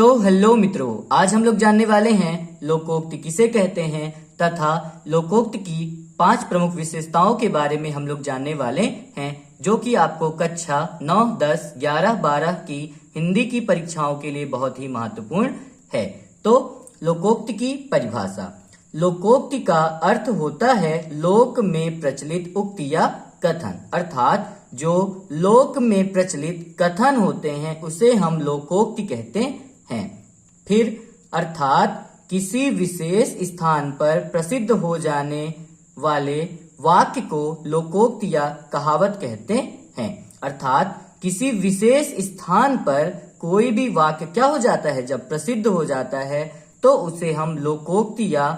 तो हेलो मित्रों, आज हम लोग जानने वाले हैं लोकोक्ति किसे कहते हैं तथा लोकोक्ति की 5 प्रमुख विशेषताओं के बारे में हम लोग जानने वाले हैं, जो कि आपको कक्षा 9, 10, 11, 12 की हिंदी की परीक्षाओं के लिए बहुत ही महत्वपूर्ण है। तो लोकोक्ति की परिभाषा। लोकोक्ति का अर्थ होता है लोक में प्रचलित उक्ति या कथन, अर्थात जो लोक में प्रचलित कथन होते हैं उसे हम लोकोक्ति कहते हैं। फिर अर्थात किसी विशेष स्थान पर प्रसिद्ध हो जाने वाले वाक्य को लोकोक्ति या कहावत कहते हैं। अर्थात किसी विशेष स्थान पर कोई भी वाक्य क्या हो जाता है, जब प्रसिद्ध हो जाता है तो उसे हम लोकोक्ति या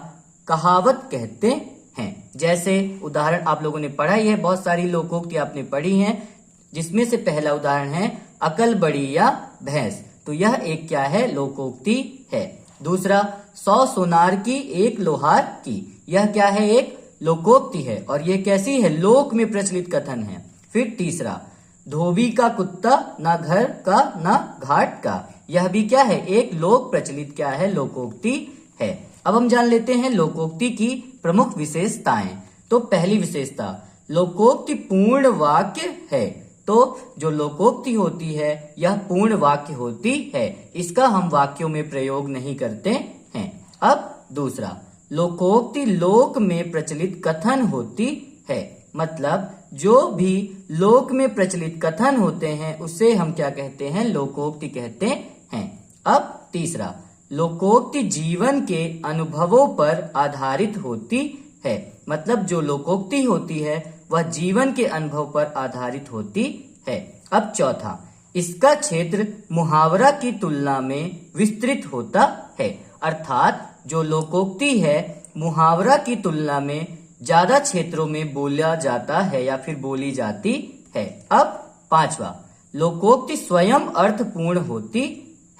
कहावत कहते हैं। जैसे उदाहरण आप लोगों ने पढ़ा ही है, बहुत सारी लोकोक्ति आपने पढ़ी हैं, जिसमें से पहला उदाहरण है अकल बड़ी या भैंस। तो यह एक क्या है, लोकोक्ति है। दूसरा 100 सोनार की 1 लोहार की, यह क्या है, एक लोकोक्ति है और ये कैसी है, लोक में प्रचलित कथन है। फिर तीसरा धोबी का कुत्ता ना घर का ना घाट का, यह भी क्या है, एक लोक प्रचलित क्या है, लोकोक्ति है। अब हम जान लेते हैं लोकोक्ति की प्रमुख विशेषताएं। तो पहली विशेषता, लोकोक्ति पूर्ण वाक्य है। तो जो लोकोक्ति होती है यह पूर्ण वाक्य होती है, इसका हम वाक्यों में प्रयोग नहीं करते हैं। अब दूसरा, लोकोक्ति लोक में प्रचलित कथन होती है, मतलब जो भी लोक में प्रचलित कथन होते हैं उसे हम क्या कहते हैं, लोकोक्ति कहते हैं। अब तीसरा, लोकोक्ति जीवन के अनुभवों पर आधारित होती है, मतलब जो लोकोक्ति होती है वह जीवन के अनुभव पर आधारित होती है। अब चौथा, इसका क्षेत्र मुहावरा की तुलना में विस्तृत होता है, अर्थात जो लोकोक्ति है मुहावरा की तुलना में ज्यादा क्षेत्रों में बोला जाता है या फिर बोली जाती है। अब पांचवा, लोकोक्ति स्वयं अर्थपूर्ण होती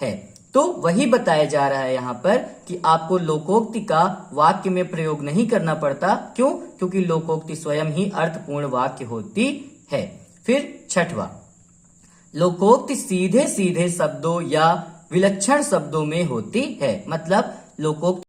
है। तो वही बताया जा रहा है यहाँ पर कि आपको लोकोक्ति का वाक्य में प्रयोग नहीं करना पड़ता। क्यों? क्योंकि लोकोक्ति स्वयं ही अर्थपूर्ण वाक्य होती है। फिर छठवा, लोकोक्ति सीधे सीधे शब्दों या विलक्षण शब्दों में होती है, मतलब लोकोक्ति